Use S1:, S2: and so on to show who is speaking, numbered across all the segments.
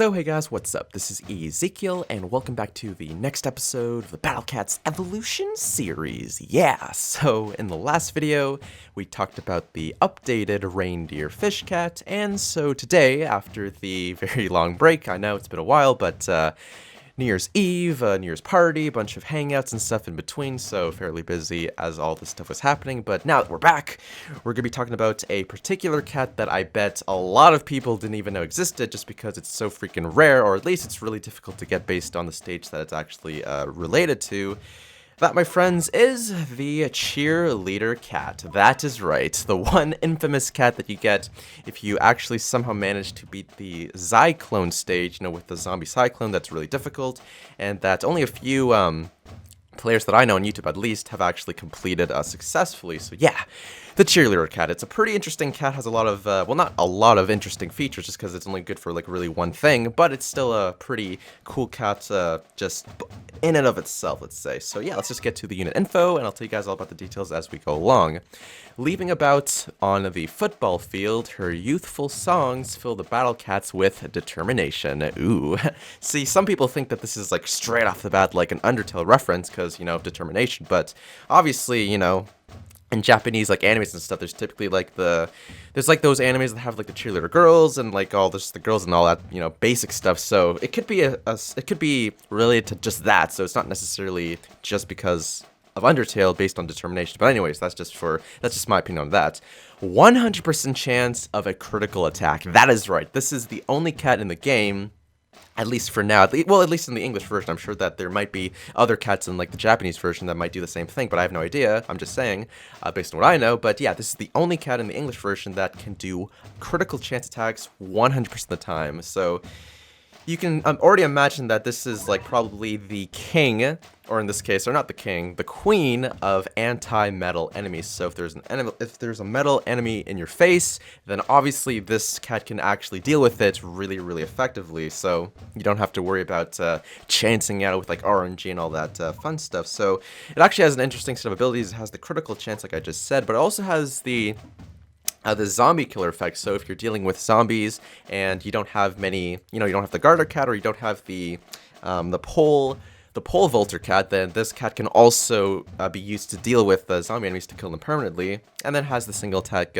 S1: So hey guys, what's up? This is Ezekiel, and welcome back to the next episode of the Battle Cats Evolution series. Yeah, so in the last video, we talked about the updated reindeer fish cat, and so today, after the very long break, I know it's been a while, but New Year's Eve, New Year's party, a bunch of hangouts and stuff in between, so fairly busy as all this stuff was happening. But now that we're back, we're going to be talking about a particular cat that I bet a lot of people didn't even know existed just because it's so freaking rare, or at least it's really difficult to get based on the stage that it's actually related to. That, my friends, is the Cheerleader Cat. That is right, the one infamous cat that you get if you actually somehow manage to beat the Cyclone stage, with the zombie Cyclone. That's really difficult, and that only a few players that I know on YouTube, at least, have actually completed successfully. So yeah, the Cheerleader Cat. It's a pretty interesting cat, has a lot of, well, not a lot of interesting features, just because it's only good for, really one thing, but it's still a pretty cool cat, just in and of itself, let's say. So yeah, let's just get to the unit info, and I'll tell you guys all about the details as we go along. Leaving about on the football field, her youthful songs fill the battle cats with determination. Ooh. See, some people think that this is, straight off the bat, an Undertale reference, because, determination, but obviously, in Japanese animes and stuff, there's typically there's those animes that have the cheerleader girls and all the girls and all that basic stuff. So it could be it could be related to just that. So it's not necessarily just because of Undertale based on determination. But anyways, that's just my opinion on that. 100% chance of a critical attack. That is right. This is the only cat in the game, at least for now, at least in the English version. I'm sure that there might be other cats in the Japanese version that might do the same thing, but I have no idea. I'm just saying, based on what I know. But yeah, this is the only cat in the English version that can do critical chance attacks 100% of the time. So you can already imagine that this is probably the king, or in this case, or not the king, the queen of anti-metal enemies. So if there's a metal enemy in your face, then obviously this cat can actually deal with it really, really effectively. So you don't have to worry about chancing out with RNG and all that fun stuff. So it actually has an interesting set of abilities. It has the critical chance, like I just said, but it also has the zombie killer effect. So if you're dealing with zombies and you don't have many, you don't have the garter cat, or you don't have the pole vaulter cat, then this cat can also be used to deal with zombie enemies to kill them permanently, and then has the single attack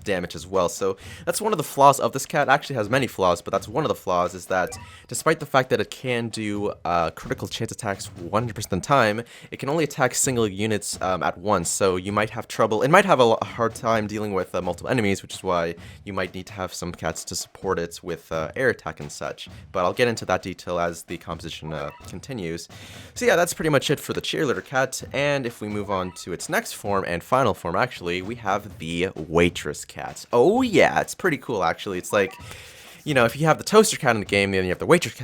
S1: damage as well. So that's one of the flaws of this cat. It actually has many flaws, but that's one of the flaws, is that despite the fact that it can do critical chance attacks 100% of the time, it can only attack single units at once. So you might have trouble. It might have a hard time dealing with multiple enemies, which is why you might need to have some cats to support it with air attack and such. But I'll get into that detail as the composition continues. So yeah, that's pretty much it for the Cheerleader Cat, and if we move on to its next form, and final form actually, we have the Waitress Cat. Oh yeah, it's pretty cool actually. It's if you have the Toaster Cat in the game, then you have the Waitress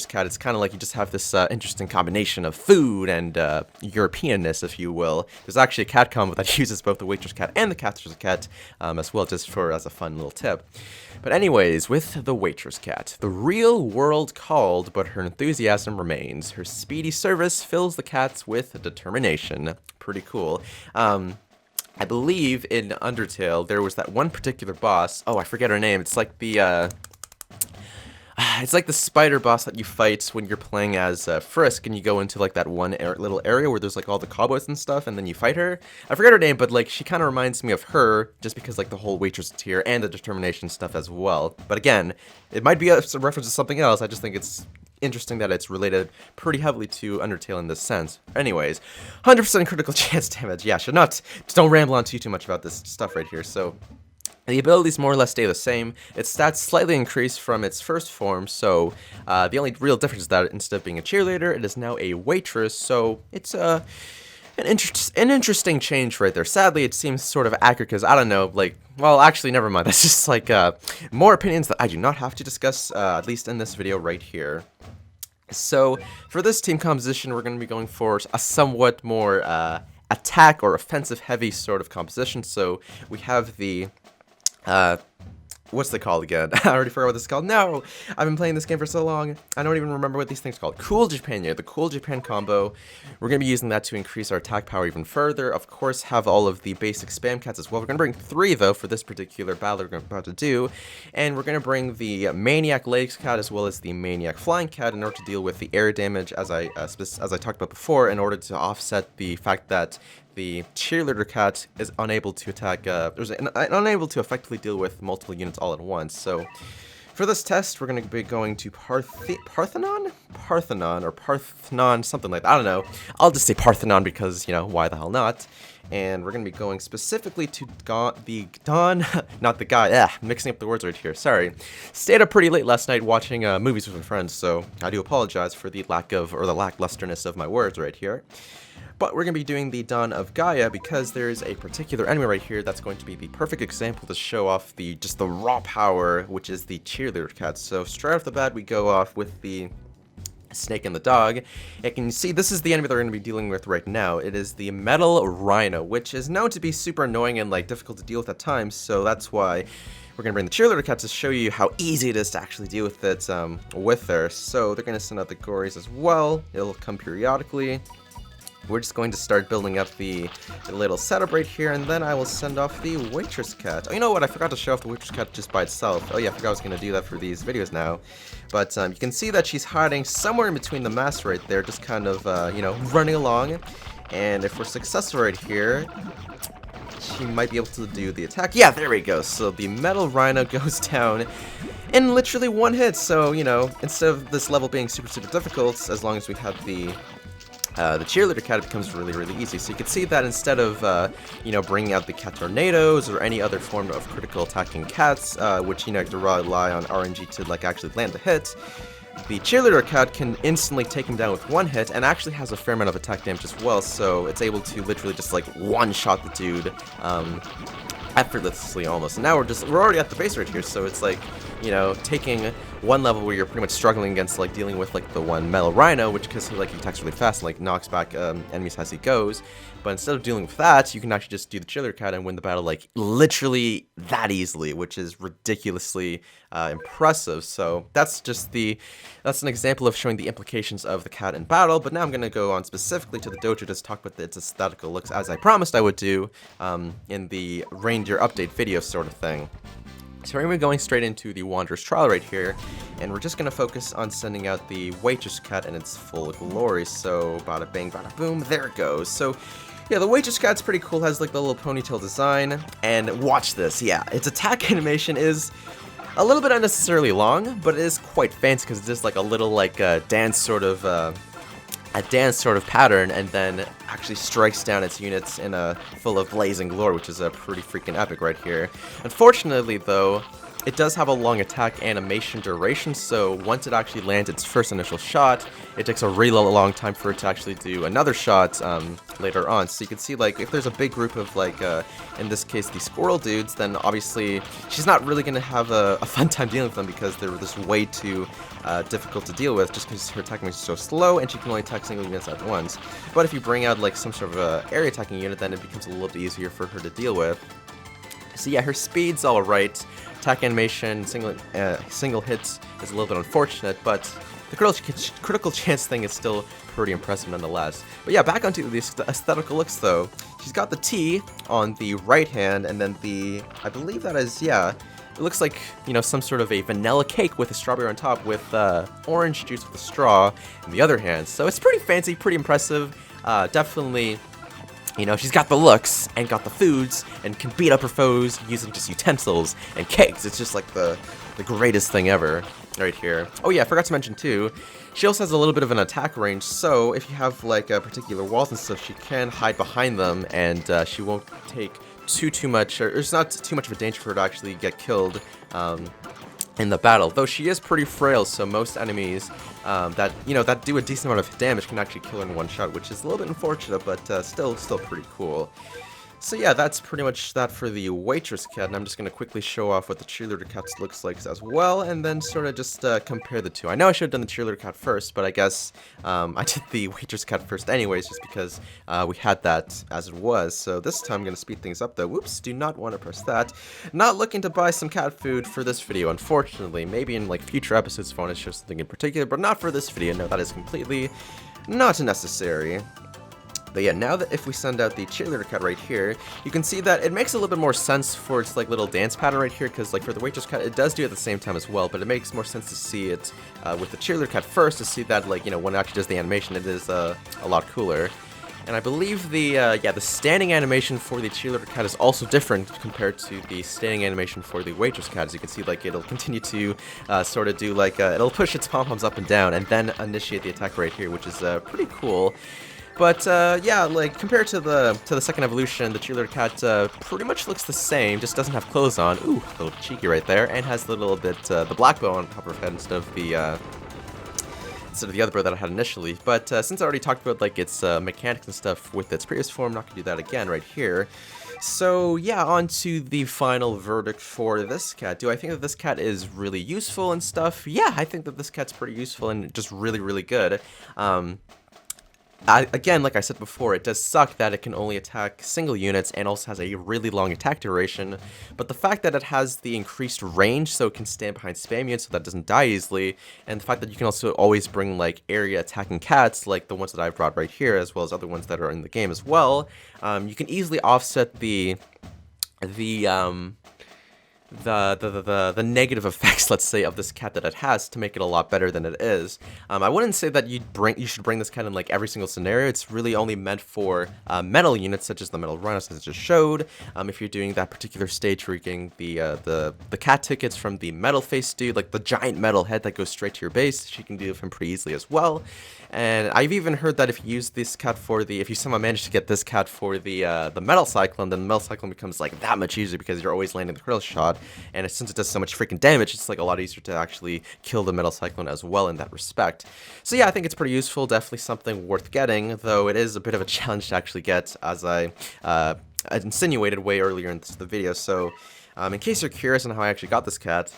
S1: Cat. It's kind of like you just have this interesting combination of food and Europeanness, if you will. There's actually a cat combo that uses both the Waitress Cat and the Toaster Cat as well, just as a fun little tip. But anyways, with the Waitress Cat, the real world called, but her enthusiasm remains. Her speedy service fills the cats with determination. Pretty cool. I believe in Undertale, there was that one particular boss. Oh, I forget her name. It's it's like the spider boss that you fight when you're playing as Frisk, and you go into that one little area where there's all the cobwebs and stuff, and then you fight her. I forget her name, but she kind of reminds me of her, just because the whole waitress tier and the determination stuff as well. But again, it might be a reference to something else. I just think it's interesting that it's related pretty heavily to Undertale in this sense. Anyways, 100% critical chance damage. Yeah, don't ramble on too much about this stuff right here. So the abilities more or less stay the same. Its stats slightly increase from its first form, so the only real difference is that instead of being a cheerleader, it is now a waitress, so it's an interesting change right there. Sadly, it seems sort of accurate, because I don't know, well, actually, never mind. That's just more opinions that I do not have to discuss, at least in this video right here. So for this team composition, we're going to be going for a somewhat more attack or offensive heavy sort of composition. So we have the what's it called again? I already forgot what this is called. No! I've been playing this game for so long, I don't even remember what these things are called. Cool Japan, yeah, the Cool Japan combo. We're going to be using that to increase our attack power even further. Of course, have all of the basic spam cats as well. We're going to bring 3, though, for this particular battle we're about to do. And we're going to bring the Maniac Legs Cat as well as the Maniac Flying Cat in order to deal with the air damage, as I talked about before, in order to offset the fact that the Cheerleader Cat is unable to attack, unable to effectively deal with multiple units all at once. So, for this test, we're going to be going to Parthenon, something like that. I don't know. I'll just say Parthenon because, you know, why the hell not? And we're going to be going specifically to mixing up the words right here, sorry. Stayed up pretty late last night watching movies with my friends, so I do apologize for the lacklusterness of my words right here. But we're going to be doing the Dawn of Gaia because there's a particular enemy right here that's going to be the perfect example to show off just the raw power, which is the Cheerleader Cat. So straight off the bat, we go off with the Snake and the Dog. And can you see, this is the enemy that we're going to be dealing with right now. It is the Metal Rhino, which is known to be super annoying and like difficult to deal with at times, so that's why we're going to bring the Cheerleader Cat to show you how easy it is to actually deal with it with her. So they're going to send out the Gories as well. It'll come periodically. We're just going to start building up the little setup right here, and then I will send off the Waitress Cat. Oh, you know what? I forgot to show off the Waitress Cat just by itself. Oh yeah, I forgot I was going to do that for these videos now. But you can see that she's hiding somewhere in between the masts right there, just kind of, you know, running along. And if we're successful right here, she might be able to do the attack. Yeah, there we go. So the Metal Rhino goes down in literally one hit. So, you know, instead of this level being super difficult, as long as we have the Cheerleader Cat, it becomes really easy. So you can see that instead of, you know, bringing out the cat tornadoes or any other form of critical attacking cats, which, you know, have to rely on RNG to, like, actually land the hit, the Cheerleader Cat can instantly take him down with one hit and actually has a fair amount of attack damage as well. So it's able to literally just, like, one-shot the dude effortlessly almost. And now we're already at the base right here, so it's like, you know, taking one level where you're pretty much struggling against, like, dealing with, like, the one Metal Rhino, which, because he, like, he attacks really fast and, like, knocks back enemies as he goes. But instead of dealing with that, you can actually just do the Cheerleader Cat and win the battle, like, literally that easily, which is ridiculously impressive. So that's that's an example of showing the implications of the cat in battle. But now I'm going to go on specifically to the dojo to talk about its aesthetical looks, as I promised I would do in the reindeer update video sort of thing. So we're going to be going straight into the Wanderer's Trial right here, and we're just going to focus on sending out the Waitress Cat in its full glory. So bada bang, bada boom, there it goes. So yeah, the Waitress Cat's pretty cool, has like the little ponytail design, and watch this, yeah, its attack animation is a little bit unnecessarily long, but it is quite fancy because it's just like a little like dance sort of pattern, and then actually strikes down its units in a full of blazing glory, which is a pretty freaking epic right here. Unfortunately, though, it does have a long attack animation duration, so once it actually lands its first initial shot, it takes a really long time for it to actually do another shot later on. So you can see, like, if there's a big group of, like, in this case, the squirrel dudes, then obviously she's not really going to have a fun time dealing with them because they're just way too difficult to deal with, just because her attacking is so slow and she can only attack single units at once. But if you bring out, like, some sort of area attacking unit, then it becomes a little bit easier for her to deal with. So yeah, her speed's alright. Attack animation, single hits is a little bit unfortunate, but the critical chance thing is still pretty impressive nonetheless. But yeah, back onto the aesthetical looks though. She's got the T on the right hand, and then I believe that is, yeah, it looks like, you know, some sort of a vanilla cake with a strawberry on top with orange juice with a straw in the other hand. So it's pretty fancy, pretty impressive, definitely. You know, she's got the looks and got the foods and can beat up her foes using just utensils and cakes. It's just like the greatest thing ever right here. Oh yeah, I forgot to mention too, she also has a little bit of an attack range, so if you have like particular walls and stuff, she can hide behind them, and she won't take too much, or it's not too much of a danger for her to actually get killed in the battle. Though she is pretty frail, so most enemies that do a decent amount of damage can actually kill her in one shot, which is a little bit unfortunate, but still pretty cool. So yeah, that's pretty much that for the Waitress Cat, and I'm just going to quickly show off what the Cheerleader Cat looks like as well, and then sort of just compare the two. I know I should have done the Cheerleader Cat first, but I guess I did the Waitress Cat first anyways, just because we had that as it was. So this time I'm going to speed things up though. Whoops, do not want to press that. Not looking to buy some cat food for this video, unfortunately. Maybe in like future episodes if I want to show something in particular, but not for this video. No, that is completely not necessary. But yeah, now that if we send out the Cheerleader Cat right here, you can see that it makes a little bit more sense for its like little dance pattern right here, because like for the Waitress Cat, it does do it at the same time as well, but it makes more sense to see it with the Cheerleader Cat first, to see that like, you know, when it actually does the animation, it is a lot cooler. And I believe the standing animation for the Cheerleader Cat is also different compared to the standing animation for the Waitress Cat. As you can see, like it'll continue to sort of do like it'll push its pom-poms up and down, and then initiate the attack right here, which is pretty cool. But yeah, like compared to the second evolution, the Cheerleader Cat pretty much looks the same, just doesn't have clothes on. Ooh, a little cheeky right there, and has a little bit the black bow on top of her head instead of the other bow that I had initially. But since I already talked about like its mechanics and stuff with its previous form, I'm not gonna do that again right here. So yeah, on to the final verdict for this cat. Do I think that this cat is really useful and stuff? Yeah, I think that this cat's pretty useful and just really, really good. Again, like I said before, it does suck that it can only attack single units and also has a really long attack duration, but the fact that it has the increased range so it can stand behind spam units so that it doesn't die easily, and the fact that you can also always bring like area attacking cats like the ones that I've brought right here, as well as other ones that are in the game as well, you can easily offset the negative effects, let's say, of this cat that it has to make it a lot better than it is. I wouldn't say that you should bring this cat in like every single scenario. It's really only meant for metal units such as the metal rhinos as I just showed. If you're doing that particular stage where you're getting the cat tickets from the metal face dude, like the giant metal head that goes straight to your base, she can do it from pretty easily as well. And I've even heard that if you use this cat for if you somehow manage to get this cat for the metal cyclone, then the metal cyclone becomes like that much easier because you're always landing the critical shot. And since it does so much freaking damage, it's like a lot easier to actually kill the metal cyclone as well in that respect. So yeah, I think it's pretty useful, definitely something worth getting, though it is a bit of a challenge to actually get, as I insinuated way earlier in the video. So in case you're curious on how I actually got this cat,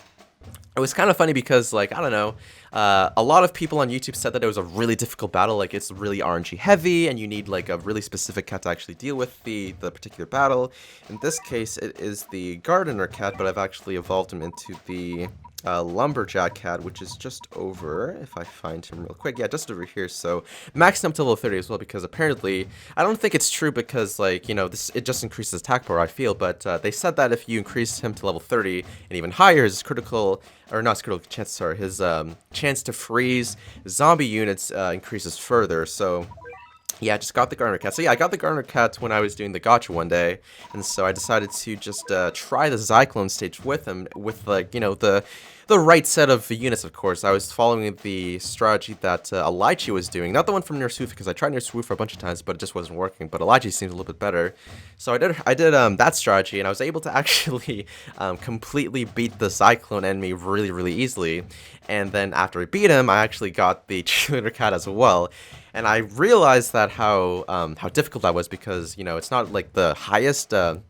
S1: it was kind of funny because, like, I don't know, a lot of people on YouTube said that it was a really difficult battle, like it's really RNG heavy and you need like a really specific cat to actually deal with the particular battle. In this case, it is the Gardener Cat, but I've actually evolved him into the Lumberjack Cat, which is just over, if I find him real quick, yeah, just over here. So maxing up to level 30 as well, because apparently, I don't think it's true because, like, you know, it just increases attack power, I feel, but they said that if you increase him to level 30 and even higher, his critical, or not his critical chance, sorry, his chance to freeze zombie units increases further. So yeah, I just got the Gardener Cat. So yeah, I got the Gardener Cat when I was doing the gacha one day, and so I decided to just try the Zyklone stage with him, with, like, you know, the right set of units, of course. I was following the strategy that Elijah was doing, not the one from Nurse Woof, because I tried Nurse Woof for a bunch of times, but it just wasn't working, but Elijah seemed a little bit better. So I did that strategy, and I was able to actually completely beat the Zyklone enemy really, really easily. And then after I beat him, I actually got the Cheerleader Cat as well. And I realized that how difficult that was, because, you know, it's not like the highest, well,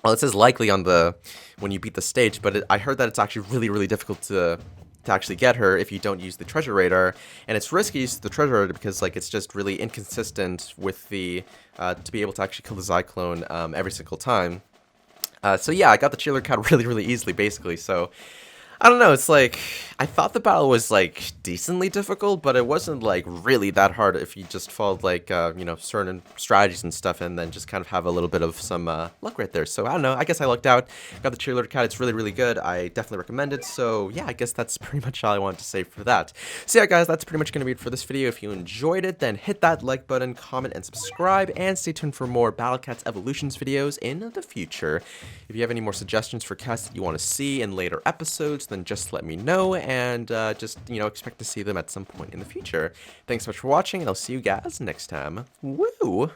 S1: it says likely on when you beat the stage, but I heard that it's actually really, really difficult to actually get her if you don't use the treasure radar, and it's risky to use the treasure radar because, like, it's just really inconsistent with to be able to actually kill the Zyklone every single time. So yeah, I got the Cheerleader Cat really, really easily, basically. So I don't know, it's like, I thought the battle was, like, decently difficult, but it wasn't, like, really that hard if you just followed, like, you know, certain strategies and stuff, and then just kind of have a little bit of some luck right there. So I don't know, I guess I lucked out, got the Cheerleader Cat, it's really, really good, I definitely recommend it. So yeah, I guess that's pretty much all I wanted to say for that. So yeah, guys, that's pretty much going to be it for this video. If you enjoyed it, then hit that like button, comment, and subscribe, and stay tuned for more Battle Cats Evolutions videos in the future. If you have any more suggestions for cats that you want to see in later episodes, then just let me know, and just, you know, expect to see them at some point in the future. Thanks so much for watching, and I'll see you guys next time. Woo!